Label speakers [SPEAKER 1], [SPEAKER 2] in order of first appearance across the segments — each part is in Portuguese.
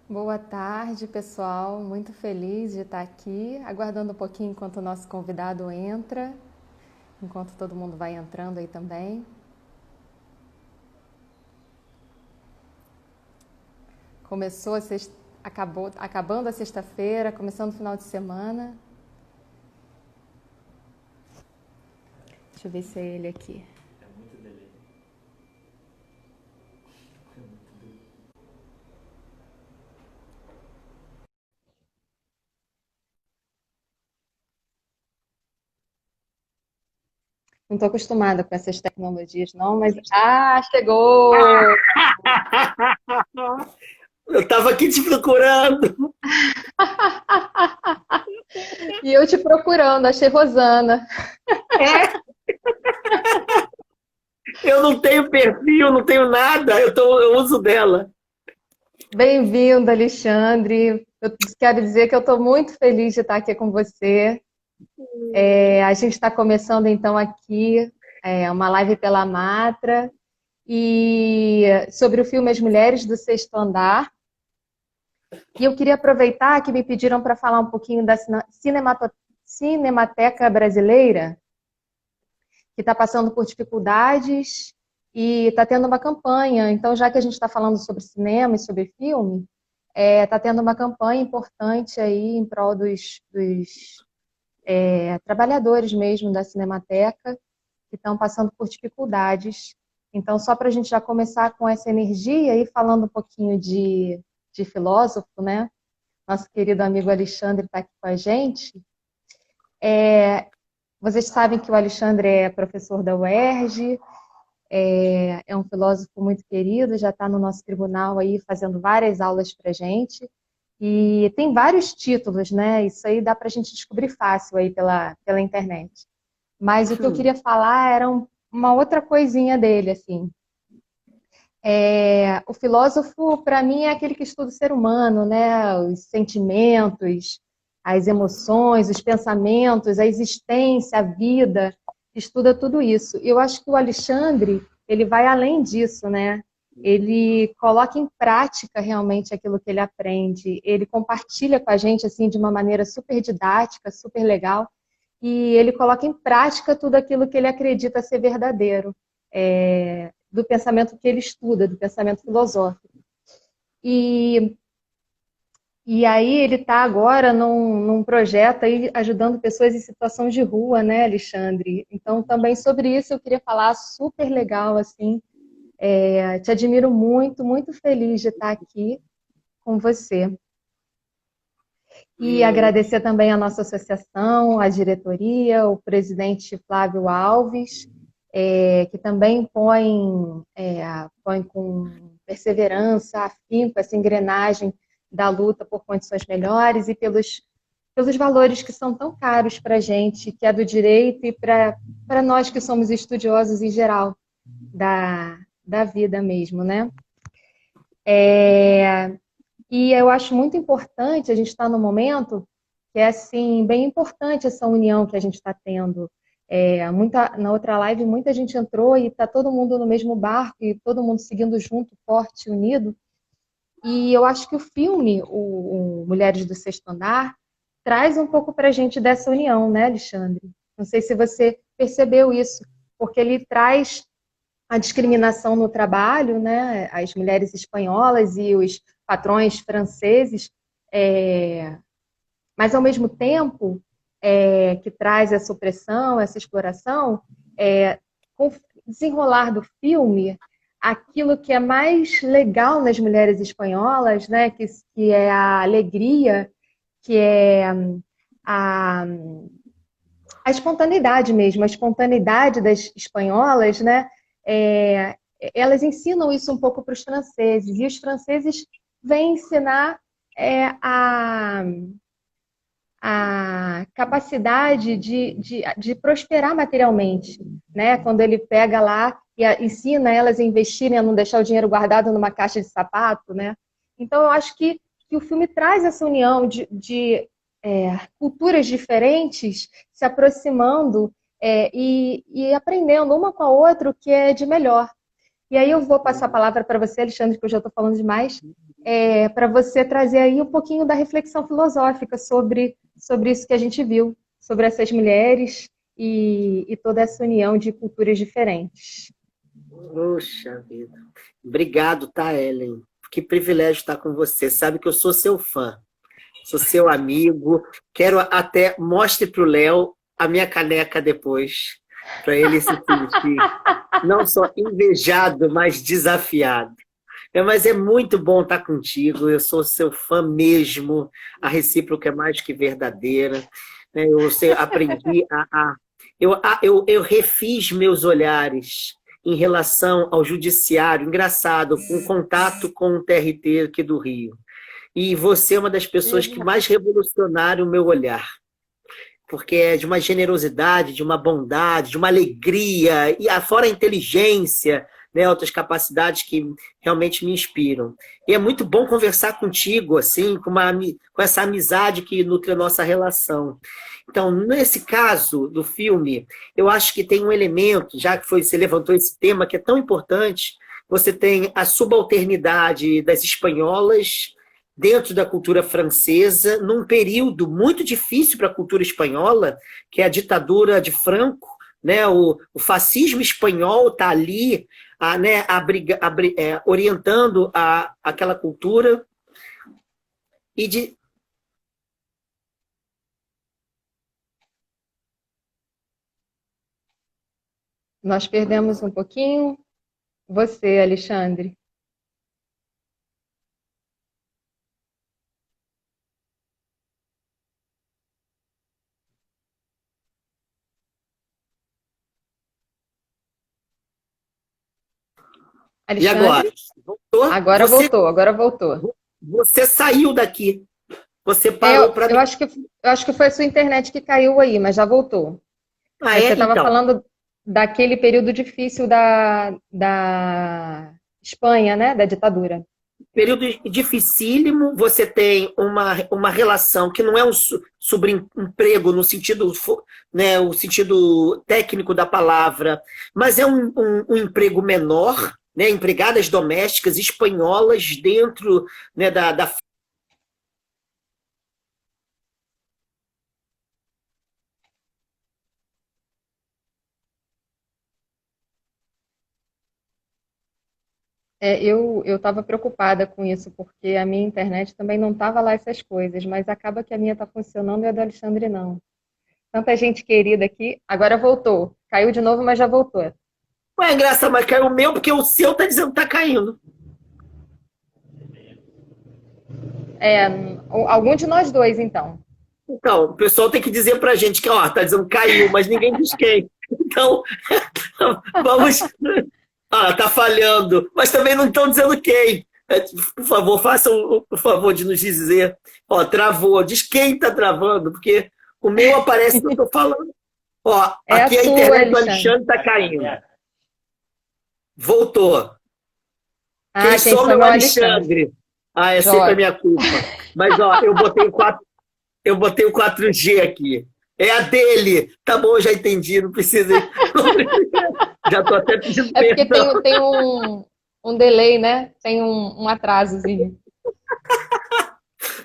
[SPEAKER 1] Boa tarde, pessoal. Muito feliz de estar aqui, aguardando um pouquinho enquanto o nosso convidado entra, enquanto todo mundo vai entrando aí também. Começou a sexta, acabando a sexta-feira, começando o final de semana. Deixa eu ver se é ele aqui. Não estou acostumada com essas tecnologias, não, mas. Ah, chegou!
[SPEAKER 2] Eu tava aqui te procurando.
[SPEAKER 1] E eu te procurando, achei Rosana.
[SPEAKER 2] É, eu não tenho perfil, não tenho nada. Eu uso dela.
[SPEAKER 1] Bem-vindo, Alexandre. Eu quero dizer que eu estou muito feliz de estar aqui com você. A gente está começando então aqui uma live pela Matra e sobre o filme As Mulheres do Sexto Andar. E eu queria aproveitar que me pediram para falar um pouquinho da Cinemateca Brasileira, que está passando por dificuldades e está tendo uma campanha. Então, já que a gente está falando sobre cinema e sobre filme, está tendo uma campanha importante aí em prol dos trabalhadores mesmo da Cinemateca, que estão passando por dificuldades. Então, só para a gente já começar com essa energia e falando um pouquinho de filósofo, né? Nosso querido amigo Alexandre está aqui com a gente. Vocês sabem que o Alexandre é professor da UERJ, é um filósofo muito querido, já está no nosso tribunal aí fazendo várias aulas para a gente. E tem vários títulos, né? Isso aí dá para a gente descobrir fácil aí pela internet. Mas o que eu queria falar era uma outra coisinha dele, assim. O filósofo, para mim, é aquele que estuda o ser humano, né? Os sentimentos, as emoções, os pensamentos, a existência, a vida, estuda tudo isso. E eu acho que o Alexandre, ele vai além disso, né? Ele coloca em prática realmente aquilo que ele aprende. Ele compartilha com a gente assim de uma maneira super didática, super legal, e ele coloca em prática tudo aquilo que ele acredita ser verdadeiro. Do pensamento que ele estuda, do pensamento filosófico. E, e aí ele está agora num projeto aí ajudando pessoas em situação de rua, né, Alexandre? Então, também sobre isso eu queria falar, super legal, assim. Te admiro muito, muito feliz de estar aqui com você. E agradecer também a nossa associação, a diretoria, o presidente Flávio Alves, que também põe com perseverança, afinco, essa engrenagem da luta por condições melhores e pelos valores que são tão caros para a gente, que é do direito, e para nós que somos estudiosos em geral da vida mesmo, né? E eu acho muito importante, a gente está no momento que é assim, bem importante essa união que a gente está tendo. Na outra live, muita gente entrou e está todo mundo no mesmo barco e todo mundo seguindo junto, forte, unido. E eu acho que o filme, o Mulheres do Sexto Andar, traz um pouco para a gente dessa união, né, Alexandre? Não sei se você percebeu isso, porque ele traz a discriminação no trabalho, né? As mulheres espanholas e os patrões franceses, é, mas ao mesmo tempo que traz essa opressão, essa exploração, com o desenrolar do filme, aquilo que é mais legal nas mulheres espanholas, né? Que é a alegria, que é a, a espontaneidade mesmo, a espontaneidade das espanholas, né? É, Elas ensinam isso um pouco para os franceses, e os franceses vêm ensinar a capacidade de prosperar materialmente, né? Quando ele pega lá e ensina elas a investirem, a não deixar o dinheiro guardado numa caixa de sapato, né? Então, eu acho que o filme traz essa união de culturas diferentes se aproximando e aprendendo uma com a outra o que é de melhor. E aí eu vou passar a palavra para você, Alexandre, que eu já estou falando demais, para você trazer aí um pouquinho da reflexão filosófica sobre isso que a gente viu, sobre essas mulheres e toda essa união de culturas diferentes.
[SPEAKER 2] Poxa vida. Obrigado, tá, Ellen? Que privilégio estar com você. Sabe que eu sou seu fã, sou seu amigo. Quero até mostre para o Léo a minha caneca depois, para ele se sentir não só invejado, mas desafiado. Mas é muito bom estar contigo, eu sou seu fã mesmo, a recíproca é mais que verdadeira. Aprendi eu refiz meus olhares em relação ao judiciário, engraçado, com contato com o TRT aqui do Rio. E você é uma das pessoas que mais revolucionaram o meu olhar, porque é de uma generosidade, de uma bondade, de uma alegria, e fora a inteligência, né, outras capacidades que realmente me inspiram. E é muito bom conversar contigo, assim, com essa amizade que nutre a nossa relação. Então, nesse caso do filme, eu acho que tem um elemento, já que você levantou esse tema que é tão importante, você tem a subalternidade das espanholas dentro da cultura francesa, num período muito difícil para a cultura espanhola, que é a ditadura de Franco, né? O fascismo espanhol está ali, né, orientando aquela cultura.
[SPEAKER 1] Nós perdemos um pouquinho. Você, Alexandre.
[SPEAKER 2] E agora?
[SPEAKER 1] Voltou? Agora voltou.
[SPEAKER 2] Você saiu daqui. Você parou para...
[SPEAKER 1] Eu acho que foi a sua internet que caiu aí, mas já voltou. Você estava falando daquele período difícil da Espanha, né? Da ditadura.
[SPEAKER 2] Período dificílimo, você tem uma relação que não é um subemprego no sentido, né, o sentido técnico da palavra, mas é um emprego menor, né, empregadas domésticas espanholas dentro, né, da
[SPEAKER 1] Eu estava preocupada com isso, porque a minha internet também não estava lá essas coisas, mas acaba que a minha está funcionando e a do Alexandre não. Tanta gente querida aqui, agora voltou. Caiu de novo, mas já voltou.
[SPEAKER 2] Ué, engraçado, mas caiu o meu, porque o seu tá dizendo que tá caindo.
[SPEAKER 1] Algum de nós dois, então.
[SPEAKER 2] Então, o pessoal tem que dizer pra gente que, ó, tá dizendo caiu, mas ninguém diz quem. Então, vamos... tá falhando, mas também não estão dizendo quem. Por favor, façam o favor de nos dizer. Ó, travou. Diz quem tá travando, porque o meu aparece que eu tô falando. Ó, aqui a internet do Alexandre tá caindo. Voltou. Quem some é o Alexandre. É sempre a minha culpa. Mas, ó, eu botei o 4G aqui. É a dele. Tá bom, já entendi, não precisa... Já tô até pedindo
[SPEAKER 1] perdão. Porque tem um delay, né? Tem um atrasozinho.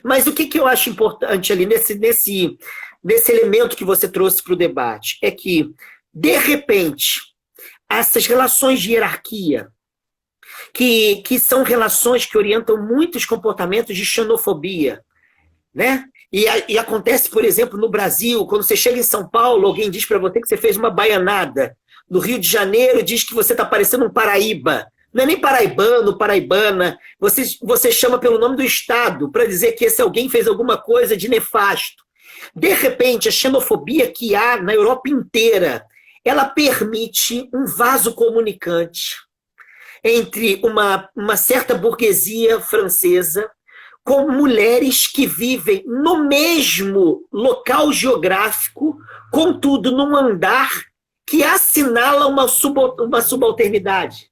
[SPEAKER 2] Mas o que eu acho importante ali nesse elemento que você trouxe para o debate é que, de repente, essas relações de hierarquia, que são relações que orientam muitos comportamentos de xenofobia, né? E acontece, por exemplo, no Brasil, quando você chega em São Paulo, alguém diz para você que você fez uma baianada. No Rio de Janeiro, diz que você está parecendo um paraíba. Não é nem paraibano, paraibana. Você chama pelo nome do Estado para dizer que esse alguém fez alguma coisa de nefasto. De repente, a xenofobia que há na Europa inteira, ela permite um vaso comunicante entre uma certa burguesia francesa com mulheres que vivem no mesmo local geográfico, contudo, num andar que assinala uma subalternidade,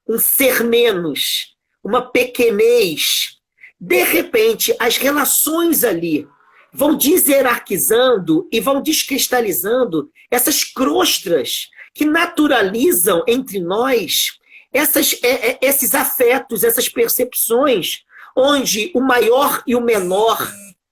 [SPEAKER 2] um ser menos, uma pequenez. De repente, as relações ali vão deserarquizando e vão descristalizando essas crostras que naturalizam entre nós esses afetos, essas percepções, onde o maior e o menor,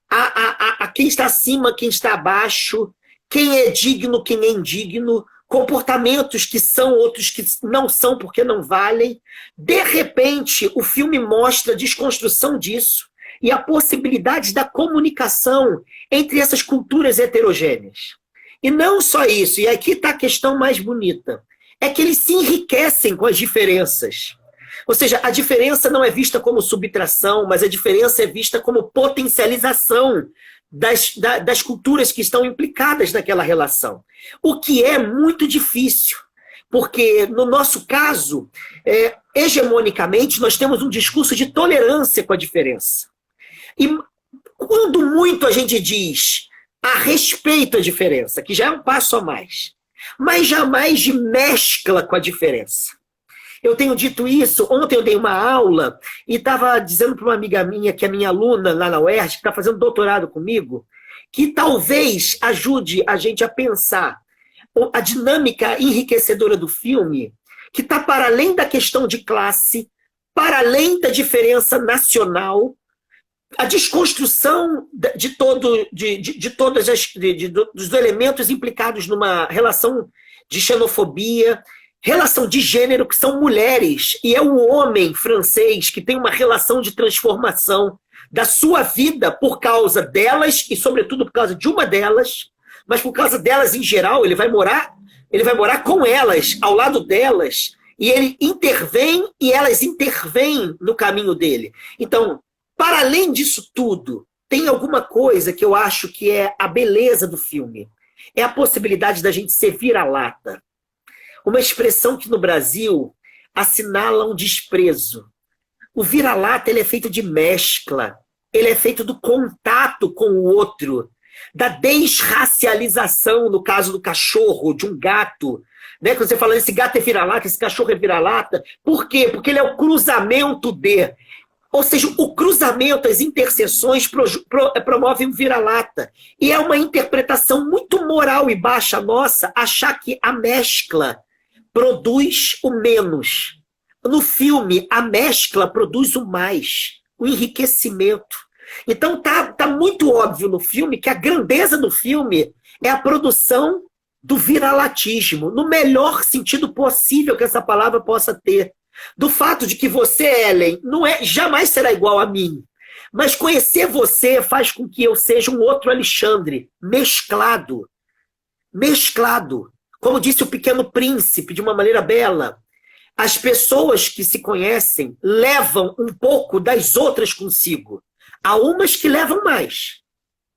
[SPEAKER 2] a quem está acima, quem está abaixo, quem é digno, quem é indigno, comportamentos que são, outros que não são porque não valem. De repente, o filme mostra a desconstrução disso e a possibilidade da comunicação entre essas culturas heterogêneas. E não só isso, e aqui está a questão mais bonita, é que eles se enriquecem com as diferenças. Ou seja, a diferença não é vista como subtração, mas a diferença é vista como potencialização das culturas que estão implicadas naquela relação. O que é muito difícil, porque no nosso caso, hegemonicamente, nós temos um discurso de tolerância com a diferença. E quando muito a gente diz a respeito à diferença, que já é um passo a mais, mas jamais de mescla com a diferença. Eu tenho dito isso, ontem eu dei uma aula e estava dizendo para uma amiga minha, que é minha aluna lá na UERJ, que está fazendo doutorado comigo, que talvez ajude a gente a pensar a dinâmica enriquecedora do filme, que está para além da questão de classe, para além da diferença nacional, a desconstrução de todos os elementos implicados numa relação de xenofobia, relação de gênero, que são mulheres, e é o homem francês que tem uma relação de transformação da sua vida por causa delas, e sobretudo por causa de uma delas, mas por causa delas em geral, ele vai morar com elas, ao lado delas, e ele intervém e elas intervêm no caminho dele. Então, para além disso tudo, tem alguma coisa que eu acho que é a beleza do filme. É a possibilidade da gente ser vira-lata. Uma expressão que no Brasil assinala um desprezo. O vira-lata ele é feito de mescla, ele é feito do contato com o outro, da desracialização, no caso do cachorro, de um gato. Né? Quando você fala, esse gato é vira-lata, esse cachorro é vira-lata. Por quê? Porque ele é o cruzamento de... Ou seja, o cruzamento, as interseções promovem um vira-lata. E é uma interpretação muito moral e baixa nossa achar que a mescla produz o menos. No filme, a mescla produz o mais, o enriquecimento. Então tá muito óbvio no filme que a grandeza do filme é a produção do viralatismo, no melhor sentido possível que essa palavra possa ter. Do fato de que você, Ellen, jamais será igual a mim. Mas conhecer você faz com que eu seja um outro Alexandre, mesclado. Mesclado. Como disse o Pequeno Príncipe, de uma maneira bela, as pessoas que se conhecem levam um pouco das outras consigo. Há umas que levam mais,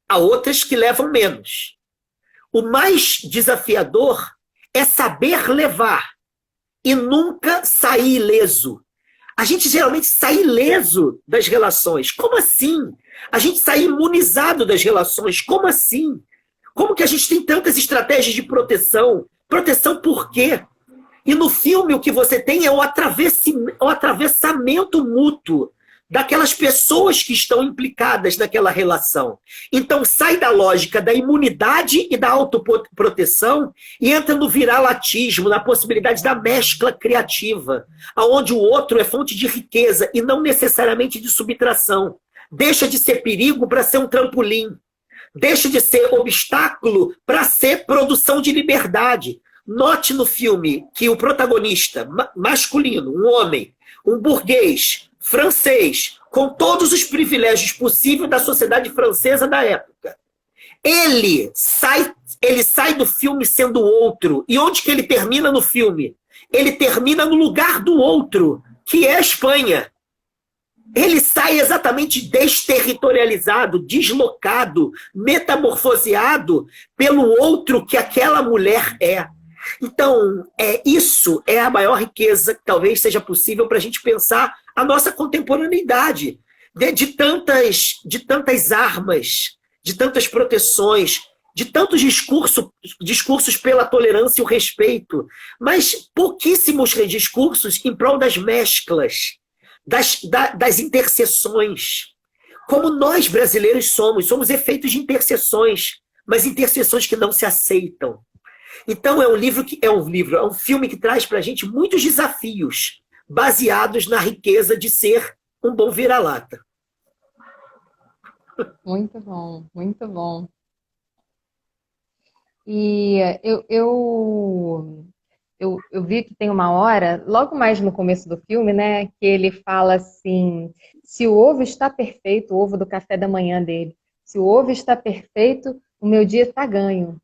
[SPEAKER 2] há outras que levam menos. O mais desafiador é saber levar e nunca sair ileso. A gente geralmente sai ileso das relações. Como assim? A gente sai imunizado das relações. Como assim? Como que a gente tem tantas estratégias de proteção? Proteção por quê? E no filme o que você tem é o atravessamento mútuo daquelas pessoas que estão implicadas naquela relação. Então sai da lógica da imunidade e da autoproteção e entra no viralatismo, na possibilidade da mescla criativa, onde o outro é fonte de riqueza e não necessariamente de subtração. Deixa de ser perigo para ser um trampolim. Deixa de ser obstáculo para ser produção de liberdade. Note no filme que o protagonista masculino, um homem, um burguês, francês, com todos os privilégios possíveis da sociedade francesa da época. Ele sai do filme sendo outro. E onde que ele termina no filme? Ele termina no lugar do outro, que é a Espanha. Ele sai exatamente desterritorializado, deslocado, metamorfoseado pelo outro que aquela mulher é. Então, isso é a maior riqueza que talvez seja possível para a gente pensar a nossa contemporaneidade, de tantas armas, de tantas proteções, de tantos discursos pela tolerância e o respeito, mas pouquíssimos discursos em prol das mesclas, das interseções. Como nós brasileiros somos efeitos de interseções, mas interseções que não se aceitam. Então é um filme que traz para a gente muitos desafios, baseados na riqueza de ser um bom vira-lata.
[SPEAKER 1] Muito bom, muito bom. E eu vi que tem uma hora, logo mais no começo do filme, né, que ele fala assim, se o ovo está perfeito, o ovo do café da manhã dele, se o ovo está perfeito, o meu dia está ganho.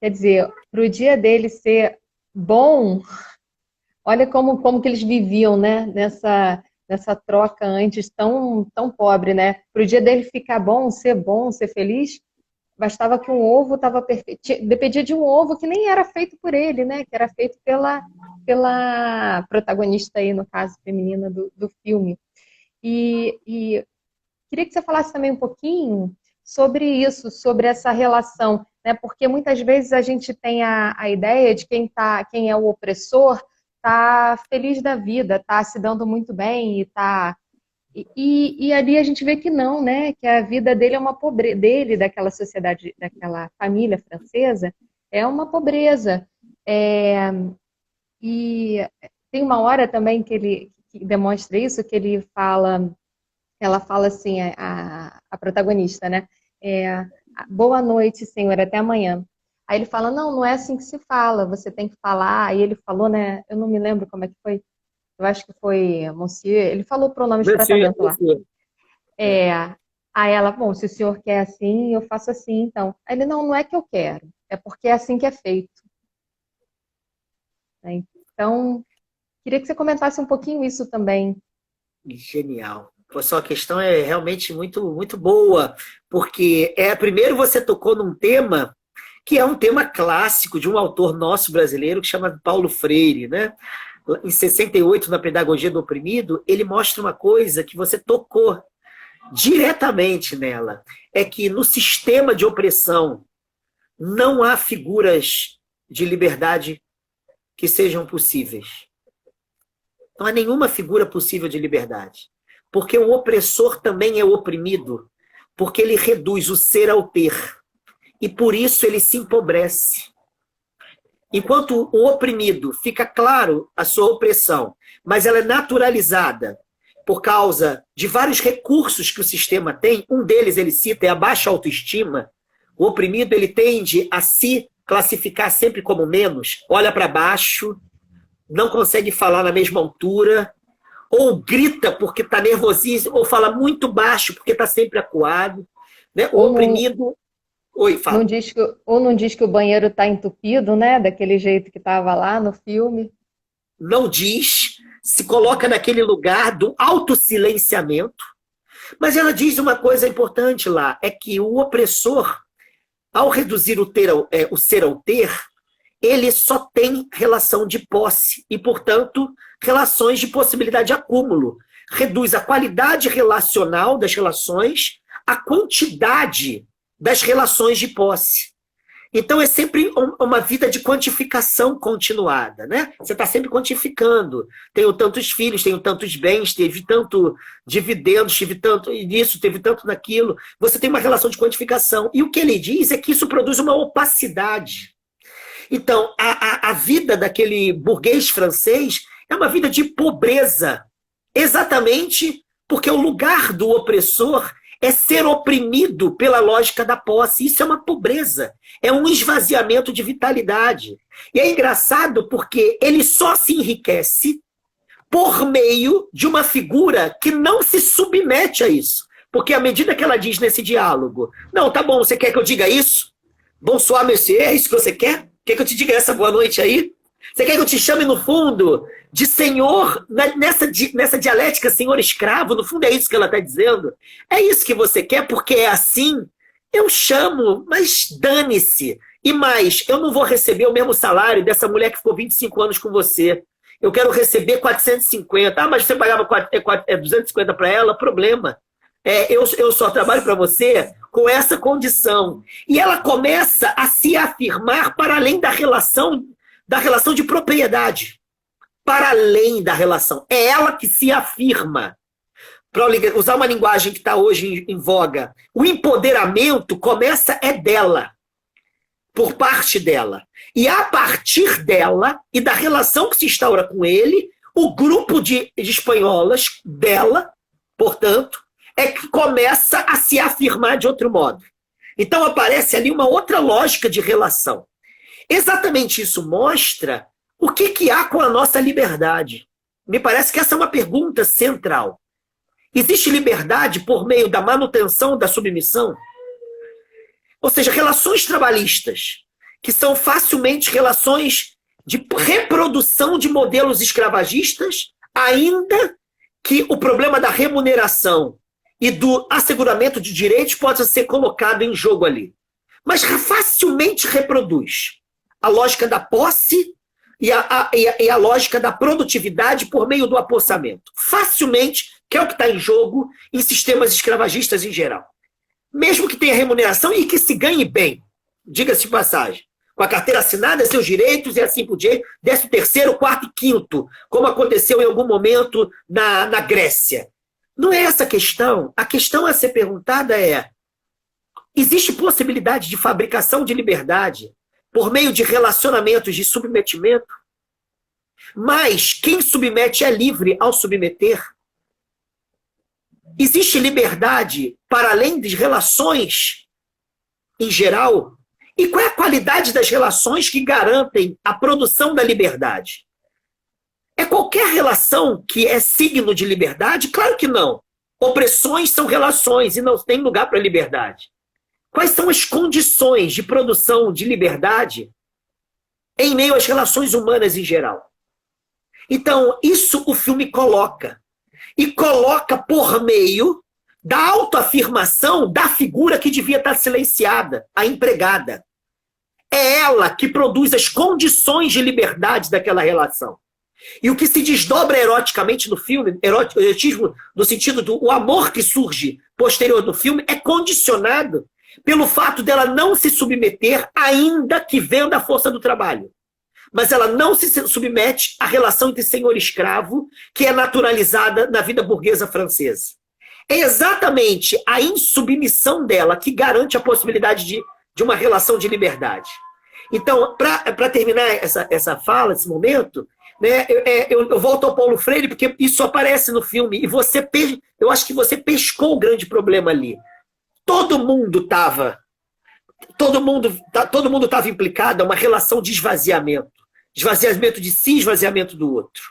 [SPEAKER 1] Quer dizer, para o dia dele ser bom, olha como que eles viviam, né, nessa troca antes tão pobre, né? Para o dia dele ficar bom, ser feliz, bastava que um ovo estava perfeito. Dependia de um ovo que nem era feito por ele, né? Que era feito pela protagonista aí, no caso, feminina do filme. E queria que você falasse também um pouquinho sobre isso, sobre essa relação, né? Porque muitas vezes a gente tem a ideia de quem é o opressor está feliz da vida, está se dando muito bem e ali a gente vê que não, né? Que a vida dele é uma pobreza, dele, daquela sociedade, daquela família francesa, é uma pobreza. E tem uma hora também que demonstra isso, que ela fala assim, a protagonista, né? Boa noite, senhor, até amanhã. Aí ele fala, não é assim que se fala, você tem que falar. Aí ele falou, né? Eu não me lembro como é que foi. Eu acho que foi Monsieur. Ele falou o pronome de tratamento lá. Aí ela, bom, se o senhor quer assim, eu faço assim, então. Aí ele, não é que eu quero, é porque é assim que é feito. Então, queria que você comentasse um pouquinho isso também.
[SPEAKER 2] Genial. Só a questão é realmente muito, muito boa, porque primeiro você tocou num tema que é um tema clássico de um autor nosso brasileiro que chama Paulo Freire, né? Em 68, na Pedagogia do Oprimido, ele mostra uma coisa que você tocou diretamente nela, é que no sistema de opressão não há figuras de liberdade que sejam possíveis. Não há nenhuma figura possível de liberdade. Porque o opressor também é oprimido, porque ele reduz o ser ao ter. E por isso ele se empobrece. Enquanto o oprimido fica claro a sua opressão, mas ela é naturalizada por causa de vários recursos que o sistema tem, um deles ele cita é a baixa autoestima. O oprimido ele tende a se classificar sempre como menos, olha para baixo, não consegue falar na mesma altura, ou grita porque está nervosíssimo, ou fala muito baixo porque está sempre acuado. Né? O oprimido... Oi, fala.
[SPEAKER 1] Não diz que o banheiro está entupido, né? Daquele jeito que estava lá no filme.
[SPEAKER 2] Não diz, se coloca naquele lugar do autossilenciamento. Mas ela diz uma coisa importante lá, é que o opressor, ao reduzir o ser ao ter, ele só tem relação de posse e, portanto, relações de possibilidade de acúmulo. Reduz a qualidade relacional das relações, a quantidade das relações de posse. Então é sempre uma vida de quantificação continuada, né? Você está sempre quantificando. Tenho tantos filhos, tenho tantos bens, teve tanto dividendos, tive tanto isso, teve tanto naquilo. Você tem uma relação de quantificação. E o que ele diz é que isso produz uma opacidade. Então, a vida daquele burguês francês é uma vida de pobreza, exatamente porque o lugar do opressor é ser oprimido pela lógica da posse. Isso é uma pobreza, é um esvaziamento de vitalidade. E é engraçado porque ele só se enriquece por meio de uma figura que não se submete a isso. Porque à medida que ela diz nesse diálogo, não, tá bom, você quer que eu diga isso? Bonsoir, monsieur, é isso que você quer? Quer que eu te diga essa boa noite aí? Você quer que eu te chame, no fundo, de senhor, nessa dialética senhor escravo? No fundo é isso que ela está dizendo. É isso que você quer, porque é assim? Eu chamo, mas dane-se. E mais, eu não vou receber o mesmo salário dessa mulher que ficou 25 anos com você. Eu quero receber 450. Ah, mas você pagava 250 para ela? Problema. Eu só trabalho para você com essa condição. E ela começa a se afirmar para além da relação de propriedade. Para além da relação. É ela que se afirma. Para usar uma linguagem que está hoje em voga, o empoderamento começa dela. Por parte dela. E a partir dela e da relação que se instaura com ele, o grupo de espanholas dela, portanto, é que começa a se afirmar de outro modo. Então aparece ali uma outra lógica de relação. Exatamente isso mostra o que há com a nossa liberdade. Me parece que essa é uma pergunta central. Existe liberdade por meio da manutenção da submissão? Ou seja, relações trabalhistas, que são facilmente relações de reprodução de modelos escravagistas, ainda que o problema da remuneração e do asseguramento de direitos possa ser colocado em jogo ali. Mas facilmente reproduz a lógica da posse e a lógica da produtividade por meio do apossamento. Facilmente, que é o que está em jogo em sistemas escravagistas em geral. Mesmo que tenha remuneração e que se ganhe bem, diga-se de passagem, com a carteira assinada, seus direitos e assim por diante, 13º, 4º e 5º, como aconteceu em algum momento na Grécia. Não é essa a questão. A questão a ser perguntada é: existe possibilidade de fabricação de liberdade por meio de relacionamentos de submetimento? Mas quem submete é livre ao submeter? Existe liberdade para além das relações em geral? E qual é a qualidade das relações que garantem a produção da liberdade? É qualquer relação que é signo de liberdade? Claro que não. Opressões são relações e não tem lugar para liberdade. Quais são as condições de produção de liberdade em meio às relações humanas em geral? Então, isso o filme coloca. E coloca por meio da autoafirmação da figura que devia estar silenciada, a empregada. É ela que produz as condições de liberdade daquela relação. E o que se desdobra eroticamente no filme, erotismo no sentido do amor que surge posterior no filme, é condicionado pelo fato dela não se submeter, ainda que venda a força do trabalho. Mas ela não se submete à relação entre senhor e escravo, que é naturalizada na vida burguesa francesa. É exatamente a insubmissão dela que garante a possibilidade de uma relação de liberdade. Então, para terminar essa fala, esse momento, né, eu volto ao Paulo Freire, porque isso aparece no filme, e eu acho que você pescou o grande problema ali. Todo mundo estava implicado a uma relação de esvaziamento. Esvaziamento de si, esvaziamento do outro.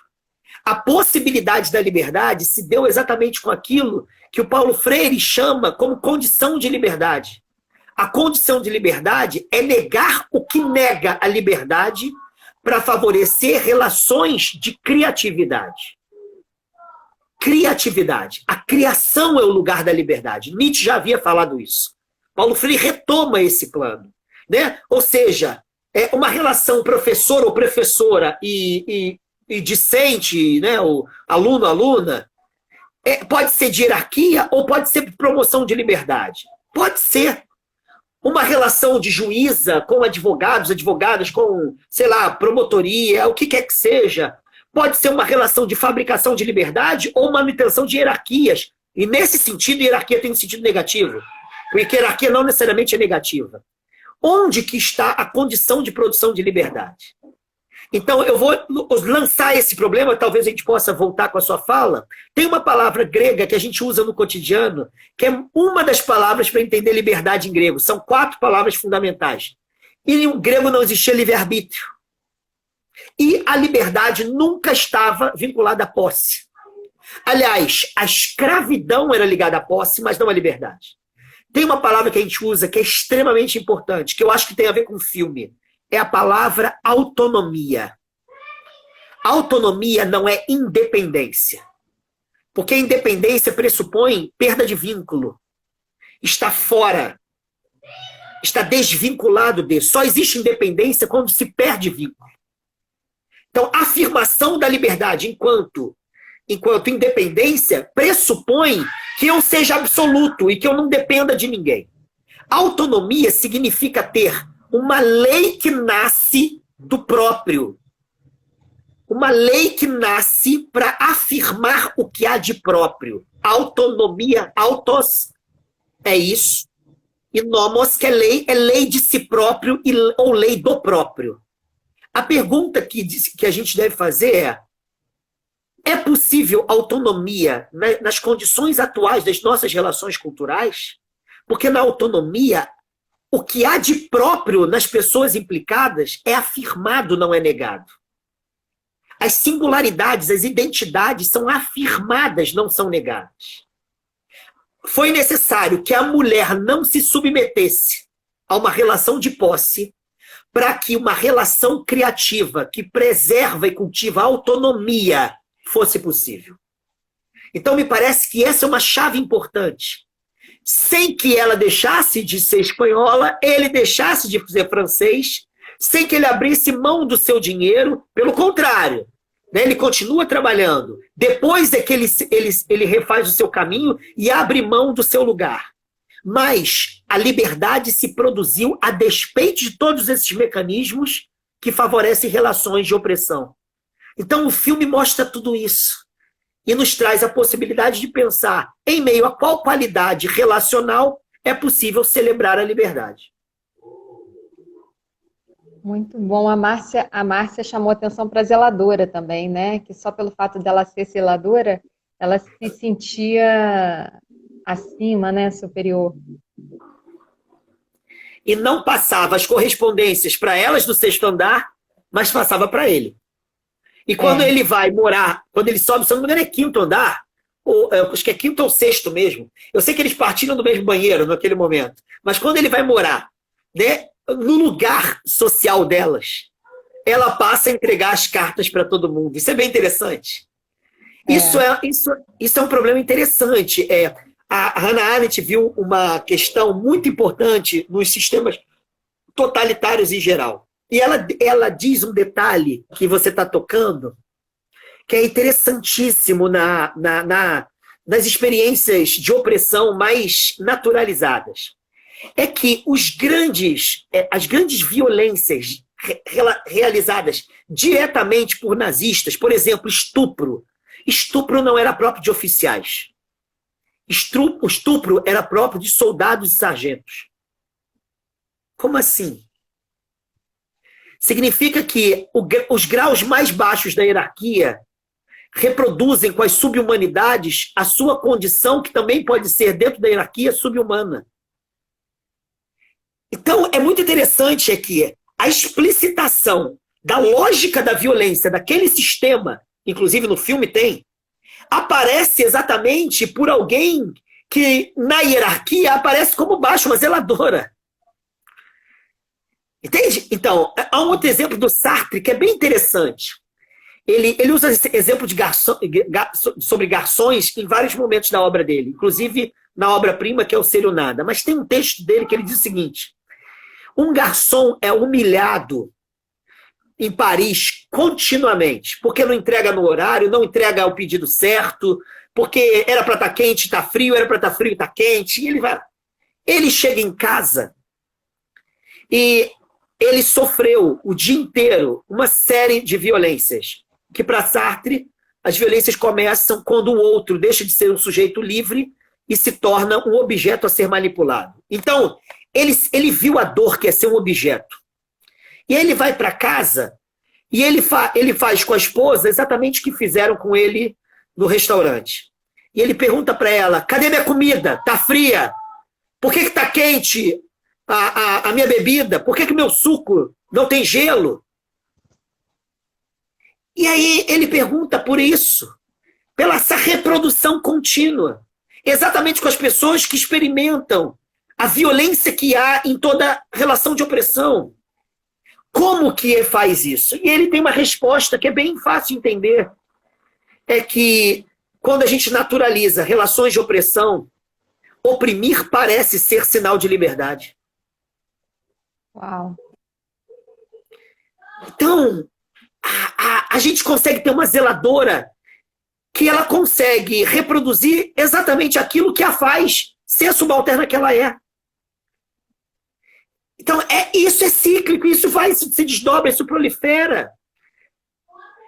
[SPEAKER 2] A possibilidade da liberdade se deu exatamente com aquilo que o Paulo Freire chama como condição de liberdade. A condição de liberdade é negar o que nega a liberdade para favorecer relações de criatividade. Criatividade. A criação é o lugar da liberdade. Nietzsche já havia falado isso. Paulo Freire retoma esse plano, né? Ou seja, é uma relação professor ou professora e discente, né? O aluno-aluna, pode ser de hierarquia ou pode ser promoção de liberdade. Pode ser. Uma relação de juíza com advogados, advogadas com, sei lá, promotoria, o que quer que seja. Pode ser uma relação de fabricação de liberdade ou manutenção de hierarquias. E nesse sentido, hierarquia tem um sentido negativo. Porque hierarquia não necessariamente é negativa. Onde que está a condição de produção de liberdade? Então, eu vou lançar esse problema, talvez a gente possa voltar com a sua fala. Tem uma palavra grega que a gente usa no cotidiano, que é uma das palavras para entender liberdade em grego. São 4 palavras fundamentais. E em grego não existia livre-arbítrio. E a liberdade nunca estava vinculada à posse. Aliás, a escravidão era ligada à posse, mas não à liberdade. Tem uma palavra que a gente usa que é extremamente importante, que eu acho que tem a ver com o filme. É a palavra autonomia. Autonomia não é independência. Porque a independência pressupõe perda de vínculo. Está fora. Está desvinculado de. Só existe independência quando se perde vínculo. Então, a afirmação da liberdade enquanto independência pressupõe que eu seja absoluto e que eu não dependa de ninguém. Autonomia significa ter uma lei que nasce do próprio. Uma lei que nasce para afirmar o que há de próprio. Autonomia, autos, é isso. E nomos, que é lei de si próprio ou lei do próprio. A pergunta que a gente deve fazer é: é possível autonomia nas condições atuais das nossas relações culturais? Porque na autonomia, o que há de próprio nas pessoas implicadas é afirmado, não é negado. As singularidades, as identidades são afirmadas, não são negadas. Foi necessário que a mulher não se submetesse a uma relação de posse para que uma relação criativa que preserva e cultiva a autonomia fosse possível. Então, me parece que essa é uma chave importante. Sem que ela deixasse de ser espanhola, ele deixasse de ser francês, sem que ele abrisse mão do seu dinheiro, pelo contrário, né, ele continua trabalhando. Depois é que ele refaz o seu caminho e abre mão do seu lugar. Mas a liberdade se produziu a despeito de todos esses mecanismos que favorecem relações de opressão. Então o filme mostra tudo isso e nos traz a possibilidade de pensar em meio a qual qualidade relacional é possível celebrar a liberdade.
[SPEAKER 1] Muito bom. A Márcia chamou atenção para a zeladora também, né? Que só pelo fato dela ser zeladora, ela se sentia acima, né? Superior.
[SPEAKER 2] E não passava as correspondências para elas do 6º andar, mas passava para ele. E quando ele vai morar, quando ele sobe, se não me engano, é 5º andar, ou, acho que é 5º ou 6º mesmo. Eu sei que eles partilham do mesmo banheiro naquele momento. Mas quando ele vai morar, né, no lugar social delas, ela passa a entregar as cartas para todo mundo. Isso é bem interessante. Isso é um problema interessante. A Hannah Arendt viu uma questão muito importante nos sistemas totalitários em geral. E ela diz um detalhe que você está tocando, que é interessantíssimo nas experiências de opressão mais naturalizadas. É que as grandes violências realizadas diretamente por nazistas, por exemplo, estupro. Estupro não era próprio de oficiais. O estupro era próprio de soldados e sargentos. Como assim? Significa que os graus mais baixos da hierarquia reproduzem com as subhumanidades a sua condição, que também pode ser, dentro da hierarquia, subhumana. Então, é muito interessante que a explicitação da lógica da violência daquele sistema, inclusive no filme tem, aparece exatamente por alguém que, na hierarquia, aparece como baixo, uma zeladora. Entende? Então, há um outro exemplo do Sartre que é bem interessante. Ele usa esse exemplo sobre garçons em vários momentos da obra dele, inclusive na obra-prima, que é o Ser o Nada. Mas tem um texto dele que ele diz o seguinte: um garçom é humilhado em Paris continuamente, porque não entrega no horário, não entrega o pedido certo, porque era para estar quente, está frio, era para estar frio, está quente, e ele chega em casa e ele sofreu o dia inteiro uma série de violências, que para Sartre as violências começam quando o outro deixa de ser um sujeito livre e se torna um objeto a ser manipulado. Então, ele viu a dor que é ser um objeto. E aí ele vai para casa e ele faz com a esposa exatamente o que fizeram com ele no restaurante. E ele pergunta para ela: cadê minha comida? Tá fria? Por que tá quente a minha bebida? Por que meu suco não tem gelo? E aí ele pergunta por isso, pela essa reprodução contínua, exatamente com as pessoas que experimentam a violência que há em toda relação de opressão. Como que ele faz isso? E ele tem uma resposta que é bem fácil de entender. É que quando a gente naturaliza relações de opressão, oprimir parece ser sinal de liberdade.
[SPEAKER 1] Uau!
[SPEAKER 2] Então, a gente consegue ter uma zeladora que ela consegue reproduzir exatamente aquilo que a faz ser a subalterna que ela é. Então, isso é cíclico, isso se desdobra, isso prolifera.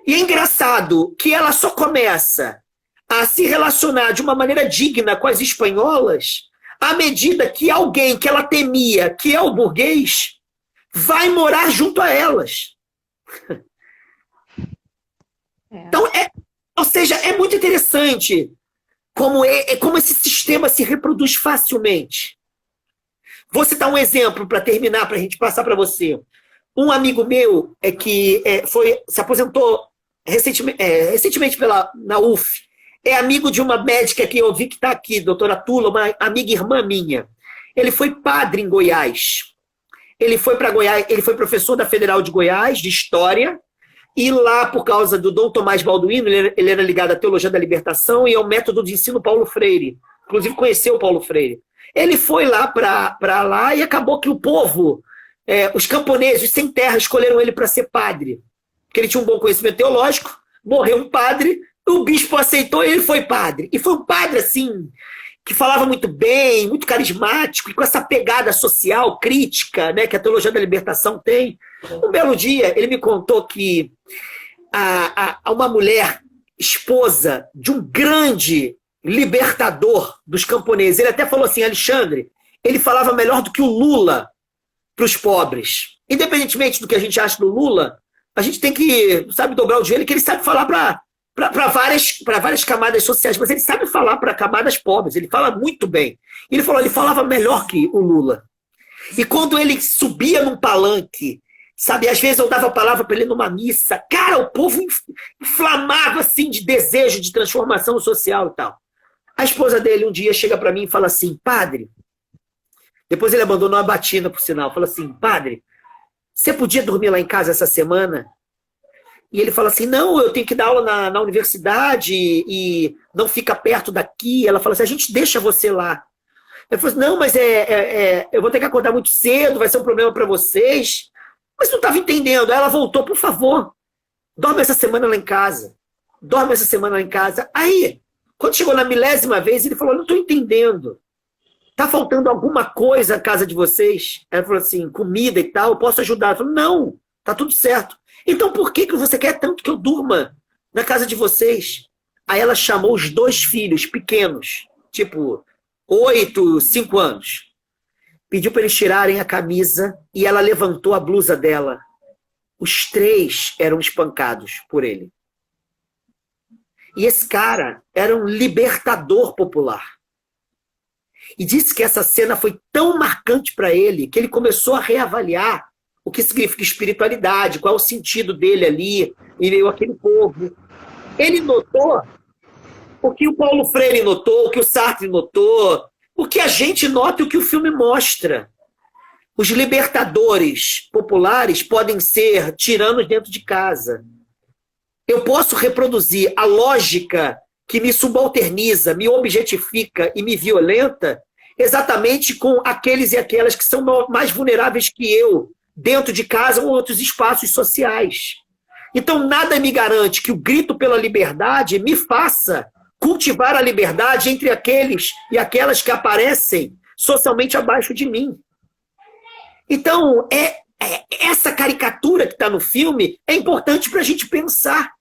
[SPEAKER 2] E é engraçado que ela só começa a se relacionar de uma maneira digna com as espanholas à medida que alguém que ela temia, que é o burguês, vai morar junto a elas. Então, ou seja, é muito interessante como esse sistema se reproduz facilmente. Vou citar um exemplo para terminar, para a gente passar para você. Um amigo meu se aposentou recentemente na UF. É amigo de uma médica que eu vi que está aqui, doutora Tula, uma amiga irmã minha. Ele foi padre em Goiás. Ele foi para Goiás, ele foi professor da Federal de Goiás, de História, e lá, por causa do Dom Tomás Balduino, ele era ligado à Teologia da Libertação e ao método de ensino Paulo Freire. Inclusive, conheceu o Paulo Freire. Ele foi lá para lá e acabou que o povo, os camponeses, os sem terra, escolheram ele para ser padre. Porque ele tinha um bom conhecimento teológico, morreu um padre, o bispo aceitou e ele foi padre. E foi um padre, assim, que falava muito bem, muito carismático, e com essa pegada social, crítica, né, que a Teologia da Libertação tem. Um belo dia, ele me contou que uma mulher, esposa de um grande libertador dos camponeses, ele até falou assim, Alexandre, ele falava melhor do que o Lula para os pobres. Independentemente do que a gente acha do Lula, a gente tem que, sabe, dobrar o joelho, que ele sabe falar para várias camadas sociais, mas ele sabe falar para camadas pobres, ele fala muito bem. Ele falou, ele falava melhor que o Lula. E quando ele subia num palanque, sabe, às vezes eu dava a palavra para ele numa missa, cara, o povo inflamava assim de desejo de transformação social e tal. A esposa dele um dia chega para mim e fala assim, padre, depois ele abandonou a batina, por sinal, fala assim, padre, você podia dormir lá em casa essa semana? E ele fala assim, não, eu tenho que dar aula na universidade e não fica perto daqui. Ela fala assim, a gente deixa você lá. Ele falou assim, não, mas eu vou ter que acordar muito cedo, vai ser um problema para vocês. Mas não estava entendendo. Aí ela voltou, por favor, dorme essa semana lá em casa. Dorme essa semana lá em casa. Aí, quando chegou na 1000ª vez, ele falou, não estou entendendo. Tá faltando alguma coisa na casa de vocês? Ela falou assim, comida e tal, eu posso ajudar. Ela falou, não, tá tudo certo. Então por que você quer tanto que eu durma na casa de vocês? Aí ela chamou os 2 filhos pequenos, tipo 8, 5 anos. Pediu para eles tirarem a camisa e ela levantou a blusa dela. Os 3 eram espancados por ele. E esse cara era um libertador popular. E disse que essa cena foi tão marcante para ele que ele começou a reavaliar o que significa espiritualidade, qual é o sentido dele ali, em meio àquele povo. Ele notou o que o Paulo Freire notou, o que o Sartre notou, o que a gente nota e o que o filme mostra. Os libertadores populares podem ser tiranos dentro de casa. Eu posso reproduzir a lógica que me subalterniza, me objetifica e me violenta exatamente com aqueles e aquelas que são mais vulneráveis que eu, dentro de casa ou outros espaços sociais. Então, nada me garante que o grito pela liberdade me faça cultivar a liberdade entre aqueles e aquelas que aparecem socialmente abaixo de mim. Então, essa caricatura que está no filme é importante para a gente pensar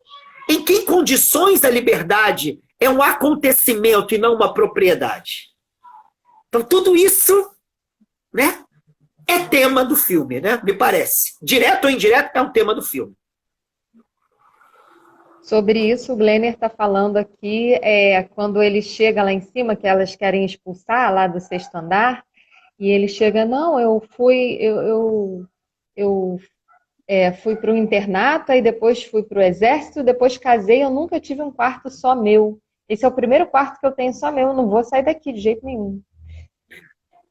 [SPEAKER 2] em que condições a liberdade é um acontecimento e não uma propriedade. Então, tudo isso, né, é tema do filme, né? Me parece. Direto ou indireto, é um tema do filme.
[SPEAKER 1] Sobre isso, o Glenner está falando aqui, quando ele chega lá em cima, que elas querem expulsar lá do 6º andar, e ele chega, não, eu fui para o internato, aí depois fui para o exército, depois casei, eu nunca tive um quarto só meu. Esse é o primeiro quarto que eu tenho só meu, eu não vou sair daqui de jeito nenhum.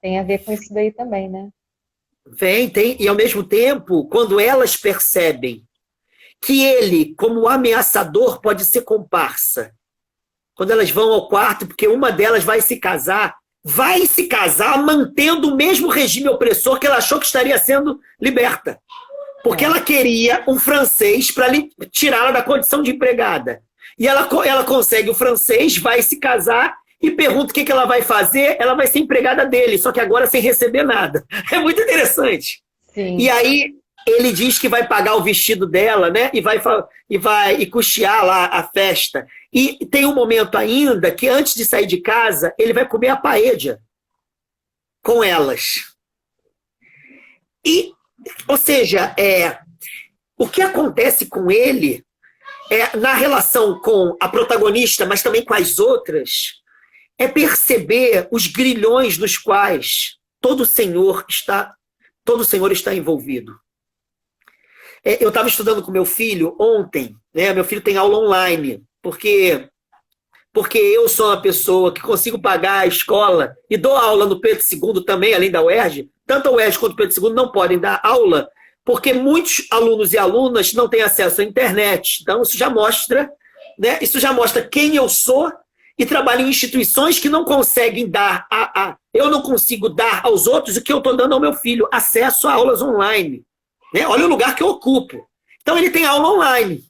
[SPEAKER 1] Tem a ver com isso daí também, né?
[SPEAKER 2] Tem, e ao mesmo tempo, quando elas percebem que ele, como ameaçador, pode ser comparsa, quando elas vão ao quarto, porque uma delas vai se casar mantendo o mesmo regime opressor que ela achou que estaria sendo liberta. Porque ela queria um francês para tirá-la da condição de empregada. E ela consegue o francês, vai se casar e pergunta o que ela vai fazer, ela vai ser empregada dele, só que agora sem receber nada. É muito interessante.
[SPEAKER 1] Sim.
[SPEAKER 2] E aí ele diz que vai pagar o vestido dela, né? E vai custear lá a festa. E tem um momento ainda que antes de sair de casa, ele vai comer a paella com elas. Ou seja, o que acontece com ele na relação com a protagonista, mas também com as outras, é perceber os grilhões nos quais todo Senhor está envolvido. Eu estava estudando com meu filho ontem, né? Meu filho tem aula online, porque eu sou uma pessoa que consigo pagar a escola e dou aula no Pedro II também, além da UERJ. Tanto a UERJ quanto o Pedro II não podem dar aula, porque muitos alunos e alunas não têm acesso à internet. Então, isso já mostra, né? Isso já mostra quem eu sou e trabalho em instituições que não conseguem dar eu não consigo dar aos outros o que eu estou dando ao meu filho, acesso a aulas online. Né? Olha o lugar que eu ocupo. Então, ele tem aula online.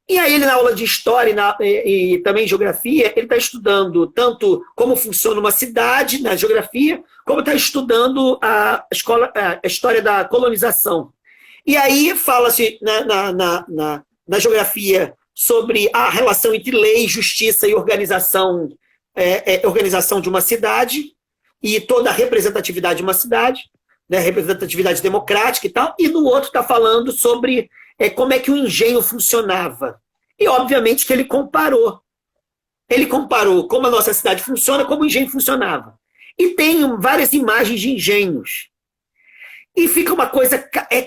[SPEAKER 2] E aí, ele, na aula de história e também geografia, ele está estudando tanto como funciona uma cidade, na geografia, como está estudando a história da colonização. E aí, fala-se na geografia sobre a relação entre lei, justiça e organização de uma cidade, e toda a representatividade de uma cidade, né, representatividade democrática e tal, e no outro está falando sobre como é que o engenho funcionava. E, obviamente, que ele comparou. Ele comparou como a nossa cidade funciona, como o engenho funcionava. E tem várias imagens de engenhos. E fica uma coisa,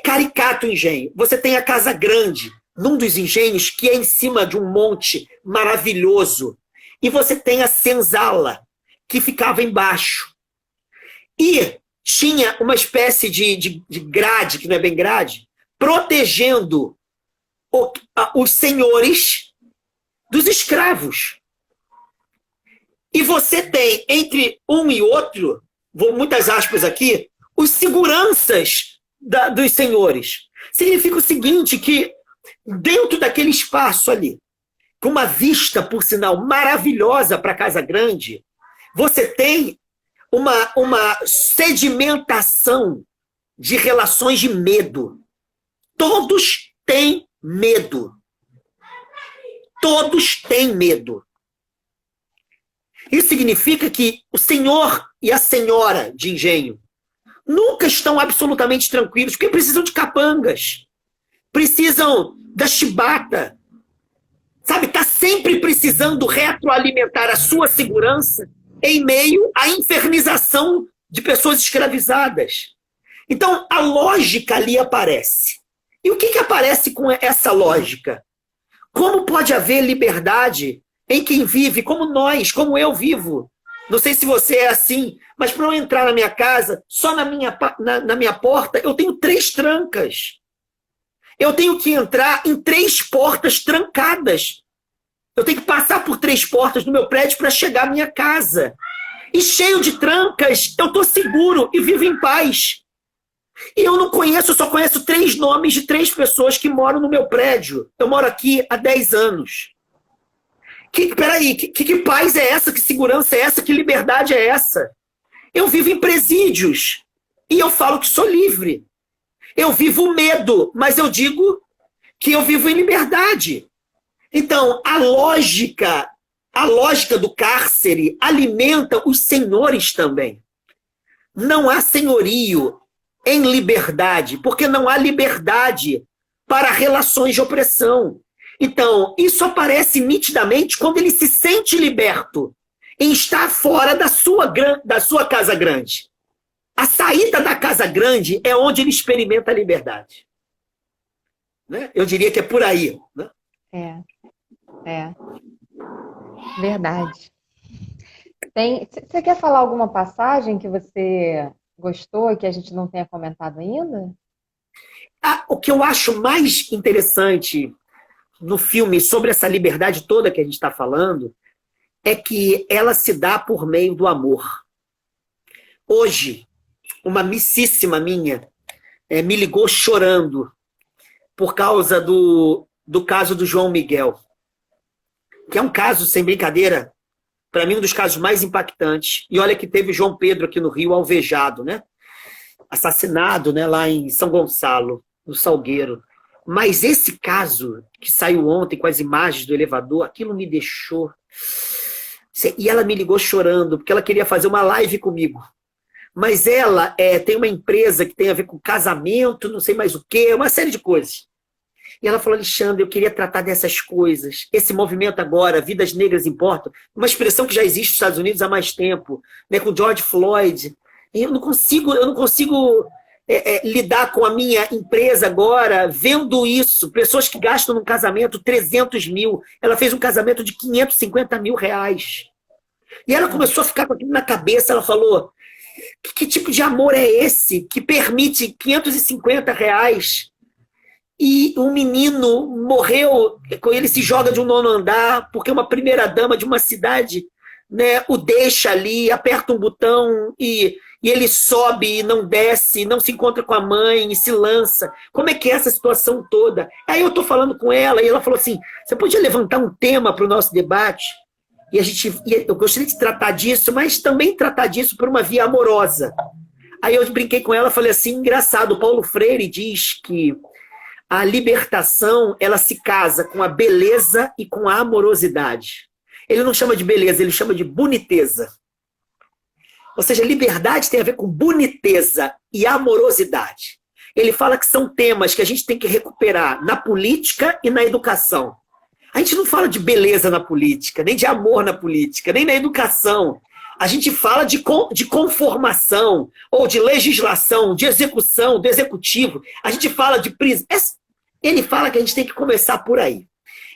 [SPEAKER 2] caricato o engenho. Você tem a Casa Grande, num dos engenhos, que é em cima de um monte maravilhoso. E você tem a senzala, que ficava embaixo. E tinha uma espécie de grade, que não é bem grade, protegendo os senhores dos escravos. E você tem, entre um e outro, vou muitas aspas aqui, os seguranças dos senhores. Significa o seguinte, que dentro daquele espaço ali, com uma vista, por sinal, maravilhosa para a Casa Grande, você tem uma sedimentação de relações de medo. Todos têm medo. Todos têm medo. Isso significa que o senhor e a senhora de engenho nunca estão absolutamente tranquilos, porque precisam de capangas, precisam da chibata, sabe? Está sempre precisando retroalimentar a sua segurança em meio à infernização de pessoas escravizadas. Então, a lógica ali aparece. E o que aparece com essa lógica? Como pode haver liberdade em quem vive como nós, como eu vivo? Não sei se você é assim, mas para eu entrar na minha casa, só na minha porta, eu tenho 3 trancas. Eu tenho que entrar em 3 portas trancadas. Eu tenho que passar por 3 portas no meu prédio para chegar à minha casa. E cheio de trancas, eu estou seguro e vivo em paz. E eu só conheço 3 nomes de 3 pessoas que moram no meu prédio. Eu moro aqui há 10 anos. Peraí, que paz é essa? Que segurança é essa? Que liberdade é essa? Eu vivo em presídios. E eu falo que sou livre. Eu vivo medo, mas eu digo que eu vivo em liberdade. Então, a lógica do cárcere alimenta os senhores também. Não há senhorio em liberdade, porque não há liberdade para relações de opressão. Então, isso aparece nitidamente quando ele se sente liberto em estar fora da sua casa grande. A saída da casa grande é onde ele experimenta a liberdade. Né? Eu diria que é por aí. Né?
[SPEAKER 1] Verdade. Você quer falar alguma passagem que você gostou e que a gente não tenha comentado ainda?
[SPEAKER 2] O que eu acho mais interessante no filme sobre essa liberdade toda que a gente está falando é que ela se dá por meio do amor. Hoje, uma amicíssima minha me ligou chorando por causa do caso do João Miguel, que é um caso, sem brincadeira, para mim um dos casos mais impactantes. E olha que teve João Pedro aqui no Rio alvejado, né? Assassinado, né, lá em São Gonçalo, no Salgueiro. Mas esse caso que saiu ontem com as imagens do elevador, aquilo me deixou... E ela me ligou chorando, porque ela queria fazer uma live comigo. Mas ela tem uma empresa que tem a ver com casamento, não sei mais o quê, uma série de coisas. E ela falou, Alexandre, eu queria tratar dessas coisas. Esse movimento agora, Vidas Negras Importam, uma expressão que já existe nos Estados Unidos há mais tempo, né, com George Floyd. Eu não consigo lidar com a minha empresa agora, vendo isso. Pessoas que gastam num casamento 300 mil. Ela fez um casamento de 550 mil reais. E ela começou a ficar com aquilo na cabeça. Ela falou, que tipo de amor é esse que permite 550 reais? E um menino morreu, ele se joga de um nono andar, porque uma primeira-dama de uma cidade, né, o deixa ali, aperta um botão e ele sobe e não desce, não se encontra com a mãe e se lança. Como é que é essa situação toda? Aí eu estou falando com ela e ela falou assim, você podia levantar um tema para o nosso debate? E eu gostaria de tratar disso, mas também tratar disso por uma via amorosa. Aí eu brinquei com ela e falei assim, engraçado, o Paulo Freire diz que a libertação, ela se casa com a beleza e com a amorosidade. Ele não chama de beleza, ele chama de boniteza. Ou seja, liberdade tem a ver com boniteza e amorosidade. Ele fala que são temas que a gente tem que recuperar na política e na educação. A gente não fala de beleza na política, nem de amor na política, nem na educação. A gente fala de conformação, ou de legislação, de execução, do executivo. A gente fala de prisão. Ele fala que a gente tem que começar por aí.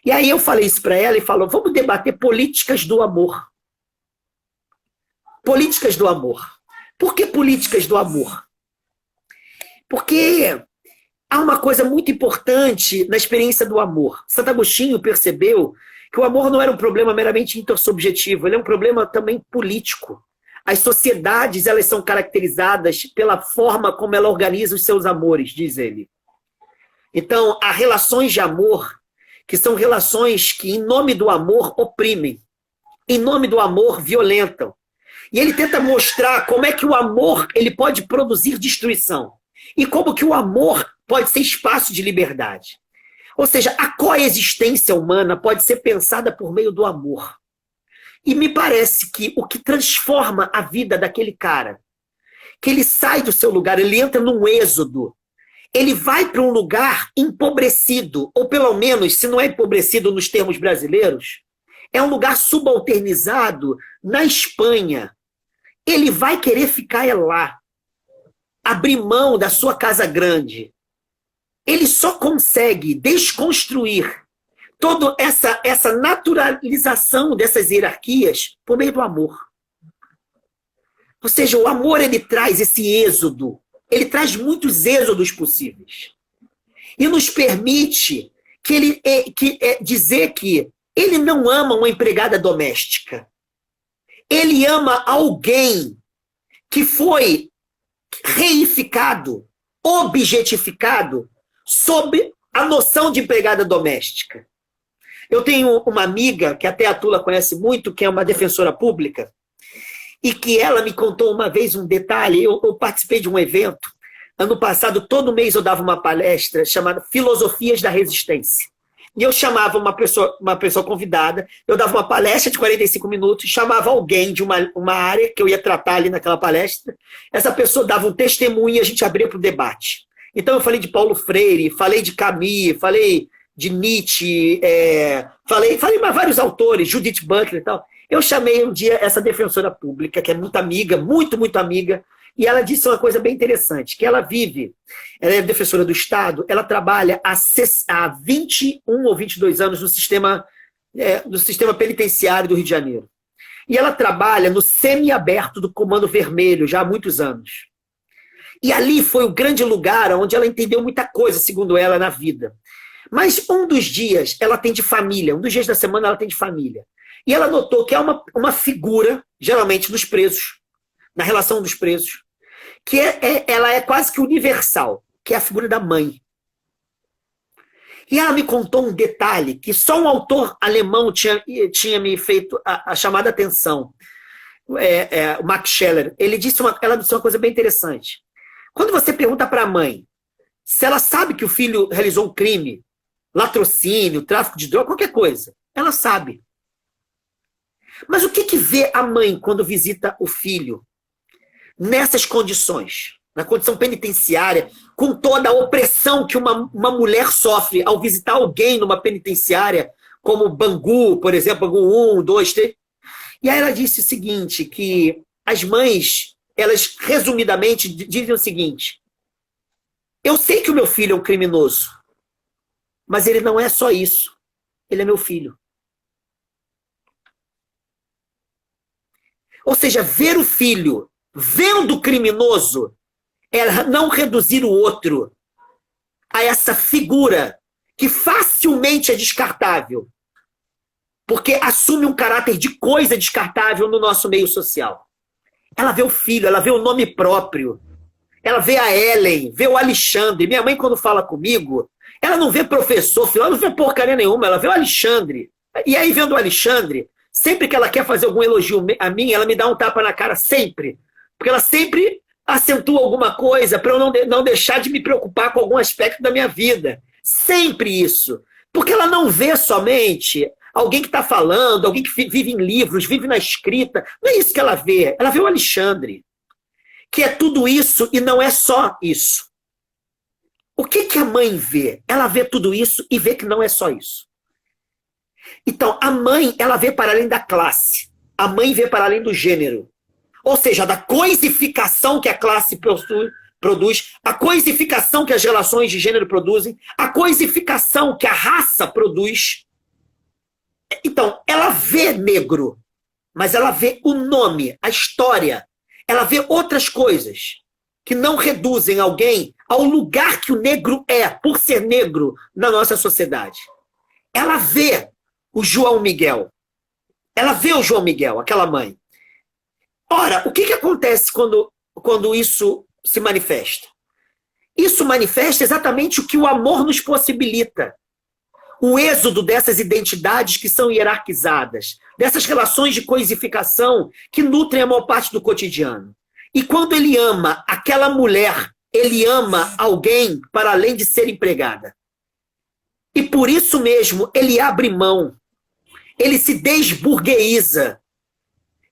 [SPEAKER 2] E aí eu falei isso para ela e falou, vamos debater políticas do amor. Políticas do amor. Por que políticas do amor? Porque há uma coisa muito importante na experiência do amor. Santo Agostinho percebeu que o amor não era um problema meramente intersubjetivo, ele é um problema também político. As sociedades, elas são caracterizadas pela forma como ela organiza os seus amores, diz ele. Então, há relações de amor que são relações que, em nome do amor, oprimem. Em nome do amor, violentam. E ele tenta mostrar como é que o amor ele pode produzir destruição. E como que o amor pode ser espaço de liberdade. Ou seja, a coexistência humana pode ser pensada por meio do amor. E me parece que o que transforma a vida daquele cara, que ele sai do seu lugar, ele entra num êxodo, ele vai para um lugar empobrecido, ou pelo menos, se não é empobrecido nos termos brasileiros, é um lugar subalternizado na Espanha. Ele vai querer ficar lá, abrir mão da sua casa grande. Ele só consegue desconstruir toda essa naturalização dessas hierarquias por meio do amor. Ou seja, o amor ele traz esse êxodo, ele traz muitos êxodos possíveis. E nos permite dizer que ele não ama uma empregada doméstica. Ele ama alguém que foi reificado, objetificado, sob a noção de empregada doméstica. Eu tenho uma amiga, que até a Tula conhece muito, que é uma defensora pública, e que ela me contou uma vez um detalhe. Eu participei de um evento, ano passado, todo mês eu dava uma palestra chamada Filosofias da Resistência. E eu chamava uma pessoa convidada, eu dava uma palestra de 45 minutos, chamava alguém de uma área que eu ia tratar ali naquela palestra, essa pessoa dava um testemunho e a gente abria para o debate. Então eu falei de Paulo Freire, falei de Camus, falei de Nietzsche, falei para vários autores, Judith Butler e tal. Eu chamei um dia essa defensora pública, que é muito amiga, muito, muito amiga, e ela disse uma coisa bem interessante, que ela é defensora do Estado, ela trabalha há 21 ou 22 anos no sistema penitenciário do Rio de Janeiro. E ela trabalha no semiaberto do Comando Vermelho, já há muitos anos. E ali foi o grande lugar onde ela entendeu muita coisa, segundo ela, na vida. Mas um dos dias ela tem de família, um dos dias da semana ela tem de família. E ela notou que há uma figura, geralmente dos presos, na relação dos presos, que ela é quase que universal, que é a figura da mãe. E ela me contou um detalhe que só um autor alemão tinha me feito a chamada atenção, o Max Scheler. Ela disse uma coisa bem interessante. Quando você pergunta para a mãe se ela sabe que o filho realizou um crime, latrocínio, tráfico de droga, qualquer coisa, ela sabe. Mas o que vê a mãe quando visita o filho nessas condições? na condição penitenciária, com toda a opressão que uma mulher sofre ao visitar alguém numa penitenciária, como Bangu, por exemplo, Bangu 1, 2, 3. E aí ela disse o seguinte, que as mães, elas resumidamente dizem o seguinte: eu sei que o meu filho é um criminoso, mas ele não é só isso. Ele é meu filho. Ou seja, ver o filho vendo o criminoso é não reduzir o outro a essa figura que facilmente é descartável, porque assume um caráter de coisa descartável no nosso meio social. Ela vê o filho, ela vê o nome próprio, ela vê a Ellen, vê o Alexandre. Minha mãe, quando fala comigo, ela não vê professor, filho, ela não vê porcaria nenhuma, ela vê o Alexandre. E aí, vendo o Alexandre, sempre que ela quer fazer algum elogio a mim, ela me dá um tapa na cara, sempre. Porque ela sempre acentua alguma coisa para eu não deixar de me preocupar com algum aspecto da minha vida. Sempre isso. Porque ela não vê somente alguém que está falando, alguém que vive em livros, vive na escrita. Não é isso que ela vê. Ela vê o Alexandre, que é tudo isso e não é só isso. O que a mãe vê? Ela vê tudo isso e vê que não é só isso. Então, a mãe, ela vê para além da classe. A mãe vê para além do gênero. Ou seja, da coisificação que a classe produz, a coisificação que as relações de gênero produzem, a coisificação que a raça produz. Então, ela vê negro, mas ela vê o nome, a história. Ela vê outras coisas que não reduzem alguém ao lugar que o negro é, por ser negro na nossa sociedade. Ela vê o João Miguel. Ela vê o João Miguel, aquela mãe. Ora, o que acontece quando isso se manifesta? Isso manifesta exatamente o que o amor nos possibilita. O êxodo dessas identidades que são hierarquizadas, dessas relações de coisificação que nutrem a maior parte do cotidiano. E quando ele ama aquela mulher, ele ama alguém para além de ser empregada. E por isso mesmo ele abre mão, ele se desburgueiza.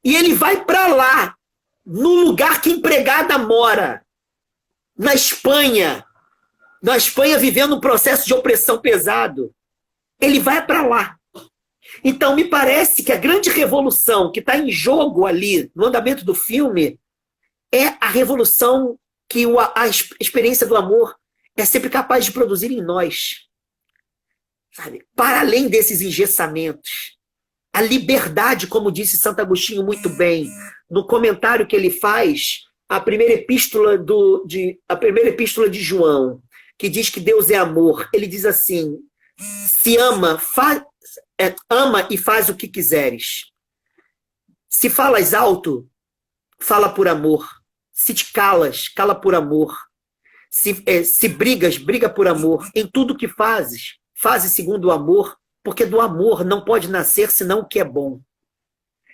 [SPEAKER 2] E ele vai para lá, no lugar que empregada mora, na Espanha vivendo um processo de opressão pesado. Ele vai para lá. Então, me parece que a grande revolução que está em jogo ali, no andamento do filme, é a revolução que a experiência do amor é sempre capaz de produzir em nós. Sabe? Para além desses engessamentos. A liberdade, como disse Santo Agostinho muito bem, no comentário que ele faz, a primeira epístola de João, que diz que Deus é amor, ele diz assim: se ama, ama e faz o que quiseres. Se falas alto, fala por amor. Se te calas, cala por amor. Se brigas, briga por amor. Em tudo que fazes, faze segundo o amor, porque do amor não pode nascer senão o que é bom.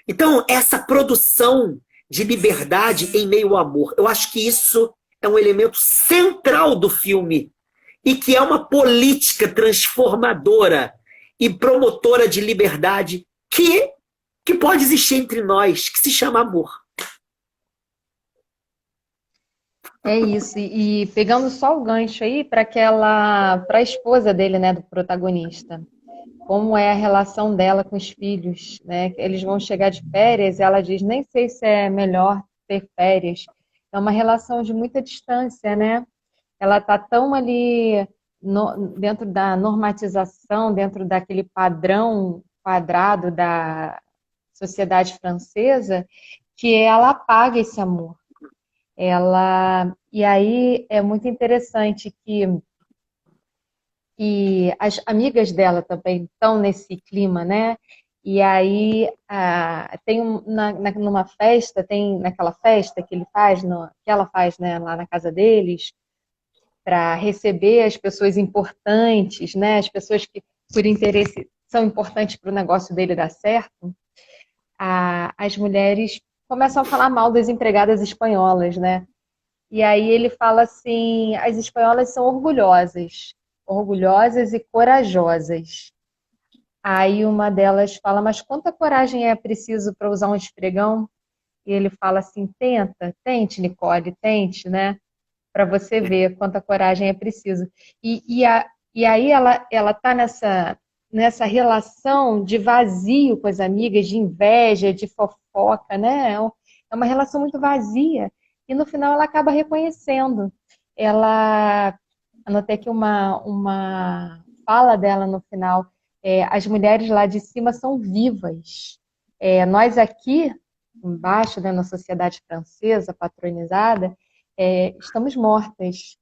[SPEAKER 2] Então, essa produção de liberdade em meio ao amor, eu acho que isso é um elemento central do filme e que é uma política transformadora e promotora de liberdade que pode existir entre nós, que se chama amor.
[SPEAKER 1] É isso, e pegando só o gancho aí para a esposa dele, né, do protagonista. Como é a relação dela com os filhos, né? Eles vão chegar de férias e ela diz, nem sei se é melhor ter férias. É uma relação de muita distância, né? Ela está tão ali dentro da normatização, dentro daquele padrão quadrado da sociedade francesa, que ela apaga esse amor. E aí é muito interessante que as amigas dela também estão nesse clima, né? E aí tem numa festa, naquela festa que ele faz, que ela faz, né, lá na casa deles, para receber as pessoas importantes, né? As pessoas que por interesse são importantes para o negócio dele dar certo. As mulheres começam a falar mal das empregadas espanholas, né? E aí ele fala assim, as espanholas são orgulhosas e corajosas. Aí uma delas fala, mas quanta coragem é preciso para usar um esfregão? E ele fala assim, tente, Nicole, tente, né? para você ver quanta coragem é preciso. E aí ela está nessa relação de vazio com as amigas, de inveja, de fofoca, né? É uma relação muito vazia. E no final ela acaba reconhecendo. Ela, anotei aqui uma fala dela no final, as mulheres lá de cima são vivas. Nós aqui, embaixo, né, na sociedade francesa, patronizada, estamos mortas.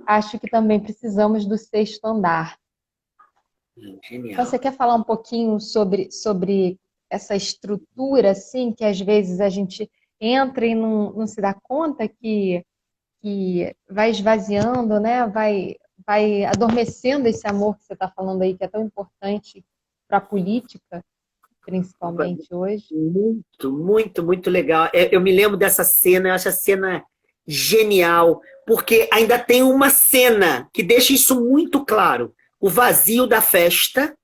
[SPEAKER 1] Acho que também precisamos do sexto andar.
[SPEAKER 2] Genial.
[SPEAKER 1] Então, você quer falar um pouquinho sobre essa estrutura, assim, que às vezes a gente entra e não se dá conta que vai esvaziando, né? Vai adormecendo esse amor que você está falando aí, que é tão importante para a política, principalmente hoje.
[SPEAKER 2] Muito, muito, muito legal. Eu me lembro dessa cena, eu acho a cena genial, porque ainda tem uma cena que deixa isso muito claro. O vazio da festa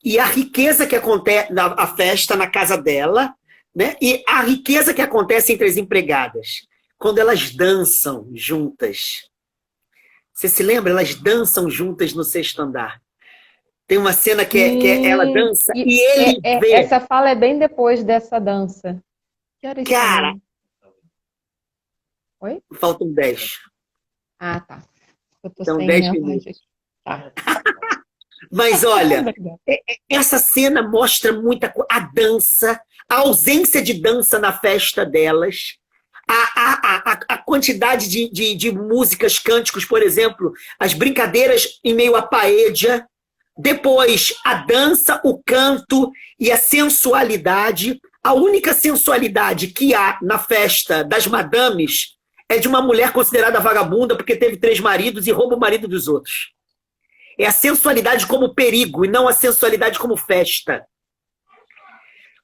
[SPEAKER 2] e a riqueza que acontece na festa na casa dela, né? E a riqueza que acontece entre as empregadas, quando elas dançam juntas. Você se lembra? Elas dançam juntas no sexto andar. Tem uma cena que ela dança e ele vê.
[SPEAKER 1] Essa fala é bem depois dessa dança. Que horas
[SPEAKER 2] Cara,
[SPEAKER 1] são? Oi?
[SPEAKER 2] faltam 10.
[SPEAKER 1] Ah, tá. Eu tô
[SPEAKER 2] São
[SPEAKER 1] sem
[SPEAKER 2] 10
[SPEAKER 1] mensagem.
[SPEAKER 2] minutos.
[SPEAKER 1] Tá.
[SPEAKER 2] Mas olha, essa cena mostra muita coisa. A dança, a ausência de dança na festa delas, a quantidade de músicas, cânticos, por exemplo, as brincadeiras em meio à paella, depois a dança, o canto e a sensualidade. A única sensualidade que há na festa das madames é de uma mulher considerada vagabunda porque teve 3 maridos e rouba o marido dos outros. É a sensualidade como perigo e não a sensualidade como festa.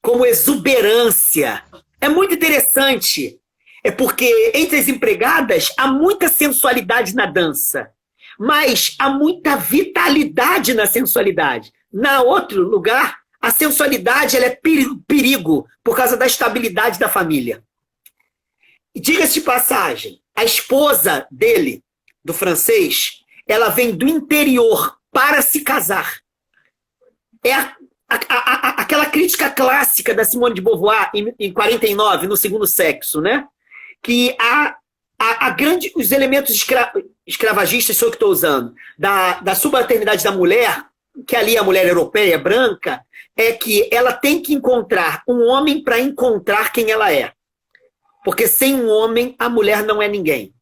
[SPEAKER 2] Como exuberância. É muito interessante. É porque entre as empregadas há muita sensualidade na dança, mas há muita vitalidade na sensualidade. Na outro lugar, a sensualidade ela é perigo por causa da estabilidade da família. E diga-se de passagem, a esposa dele, do francês, ela vem do interior para se casar. É aquela crítica clássica da Simone de Beauvoir em 49, no Segundo Sexo, né? Que os elementos escravagistas, sou eu que estou usando, da subalternidade da mulher, que ali a mulher europeia, branca, é que ela tem que encontrar um homem para encontrar quem ela é. Porque sem um homem, a mulher não é ninguém.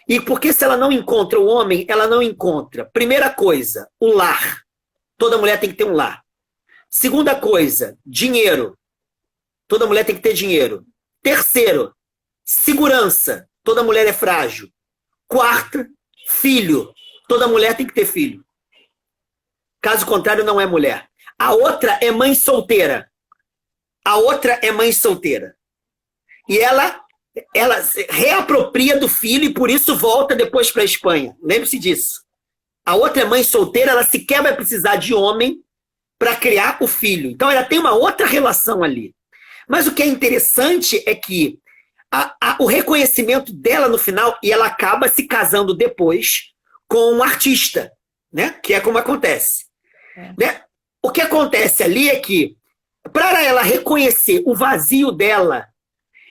[SPEAKER 2] E porque se ela não encontra o homem, ela não encontra. Primeira coisa, o lar. Toda mulher tem que ter um lar. Segunda coisa, dinheiro. Toda mulher tem que ter dinheiro. Terceiro, segurança. Toda mulher é frágil. Quarta, filho. Toda mulher tem que ter filho. Caso contrário, não é mulher. A outra é mãe solteira. A outra é mãe solteira. E ela se reapropria do filho e por isso volta depois para a Espanha. Lembre-se disso. A outra é mãe solteira, ela sequer vai precisar de homem para criar o filho. Então ela tem uma outra relação ali. Mas o que é interessante é que o reconhecimento dela no final, e ela acaba se casando depois com um artista, né? Que é como acontece. Né? O que acontece ali é que, para ela reconhecer o vazio dela,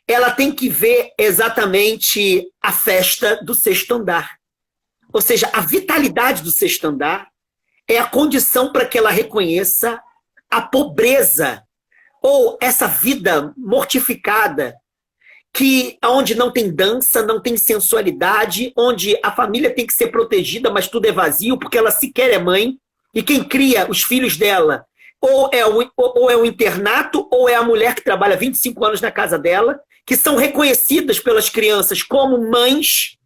[SPEAKER 2] ela tem que ver exatamente a festa do sexto andar. Ou seja, a vitalidade do sexto andar é a condição para que ela reconheça a pobreza ou essa vida mortificada que onde não tem dança, não tem sensualidade, onde a família tem que ser protegida, mas tudo é vazio porque ela sequer é mãe e quem cria os filhos dela ou é o internato ou é a mulher que trabalha 25 anos na casa dela, que são reconhecidas pelas crianças como mães.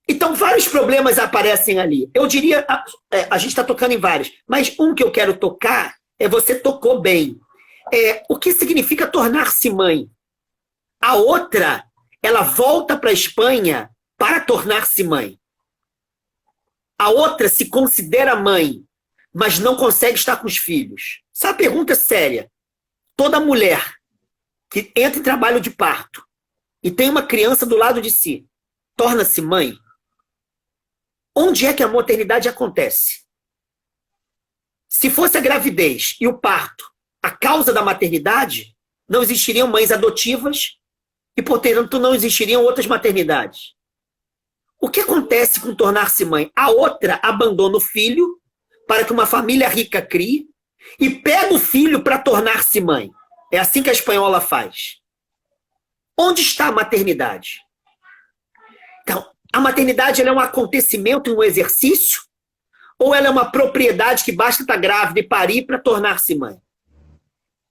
[SPEAKER 2] Então, vários problemas aparecem ali. Eu diria, a gente está tocando em vários, mas um que eu quero tocar, você tocou bem. O que significa tornar-se mãe? A outra, ela volta para a Espanha para tornar-se mãe. A outra se considera mãe, mas não consegue estar com os filhos. Essa é uma pergunta séria. Toda mulher que entra em trabalho de parto e tem uma criança do lado de si, torna-se mãe, onde é que a maternidade acontece? Se fosse a gravidez e o parto a causa da maternidade, não existiriam mães adotivas e, portanto, não existiriam outras maternidades. O que acontece com tornar-se mãe? A outra abandona o filho para que uma família rica crie e pega o filho para tornar-se mãe. É assim que a espanhola faz. Onde está a maternidade? Então, a maternidade ela é um acontecimento e um exercício? Ou ela é uma propriedade que basta estar grávida e parir para tornar-se mãe?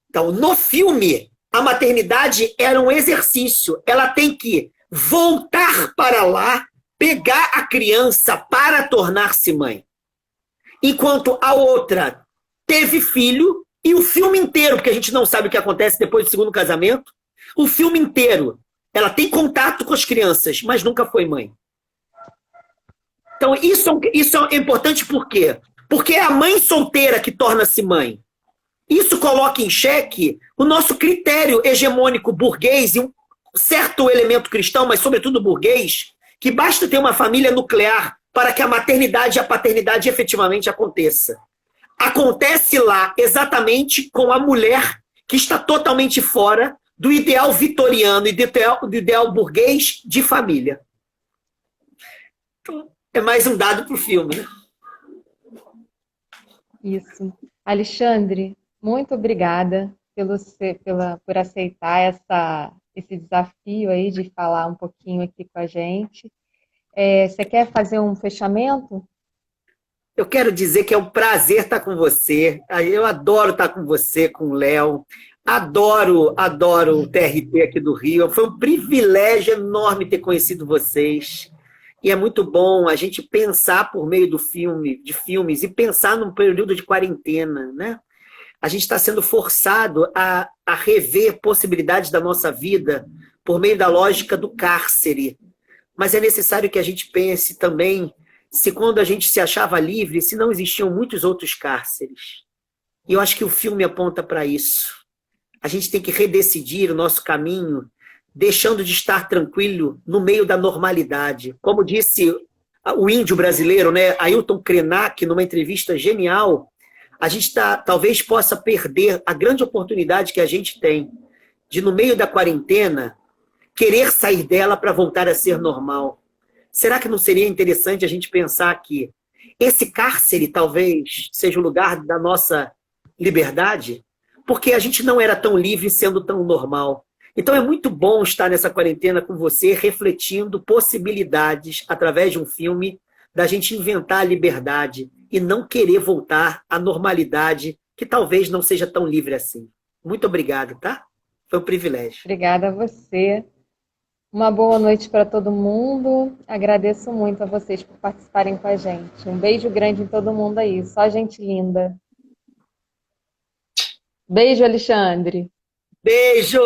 [SPEAKER 2] Então, no filme, a maternidade era um exercício. Ela tem que voltar para lá, pegar a criança para tornar-se mãe. Enquanto a outra teve filho, e o filme inteiro, porque a gente não sabe o que acontece depois do segundo casamento, o filme inteiro, ela tem contato com as crianças, mas nunca foi mãe. Então, isso é importante por quê? Porque é a mãe solteira que torna-se mãe. Isso coloca em xeque o nosso critério hegemônico burguês e um certo elemento cristão, mas sobretudo burguês, que basta ter uma família nuclear para que a maternidade e a paternidade efetivamente aconteça. Acontece lá exatamente com a mulher que está totalmente fora do ideal vitoriano e do ideal burguês de família. Então, é mais um dado para o filme, né?
[SPEAKER 1] Isso. Alexandre, muito obrigada por aceitar esse desafio aí de falar um pouquinho aqui com a gente. Você quer fazer um fechamento?
[SPEAKER 2] Eu quero dizer que é um prazer estar com você. Eu adoro estar com você, com o Léo. Adoro o TRT aqui do Rio. Foi um privilégio enorme ter conhecido vocês. E é muito bom a gente pensar por meio de filmes e pensar num período de quarentena, né? A gente está sendo forçado a rever possibilidades da nossa vida por meio da lógica do cárcere. Mas é necessário que a gente pense também se quando a gente se achava livre, se não existiam muitos outros cárceres. E eu acho que o filme aponta para isso. A gente tem que redecidir o nosso caminho, deixando de estar tranquilo no meio da normalidade. Como disse o índio brasileiro, né, Ailton Krenak, numa entrevista genial, a gente talvez possa perder a grande oportunidade que a gente tem de, no meio da quarentena, querer sair dela para voltar a ser normal. Será que não seria interessante a gente pensar que esse cárcere talvez seja o lugar da nossa liberdade? Porque a gente não era tão livre sendo tão normal. Então é muito bom estar nessa quarentena com você, refletindo possibilidades, através de um filme, da gente inventar a liberdade e não querer voltar à normalidade, que talvez não seja tão livre assim. Muito obrigado, tá? Foi um privilégio.
[SPEAKER 1] Obrigada a você. Uma boa noite para todo mundo. Agradeço muito a vocês por participarem com a gente. Um beijo grande em todo mundo aí. Só gente linda. Beijo, Alexandre.
[SPEAKER 2] Beijo!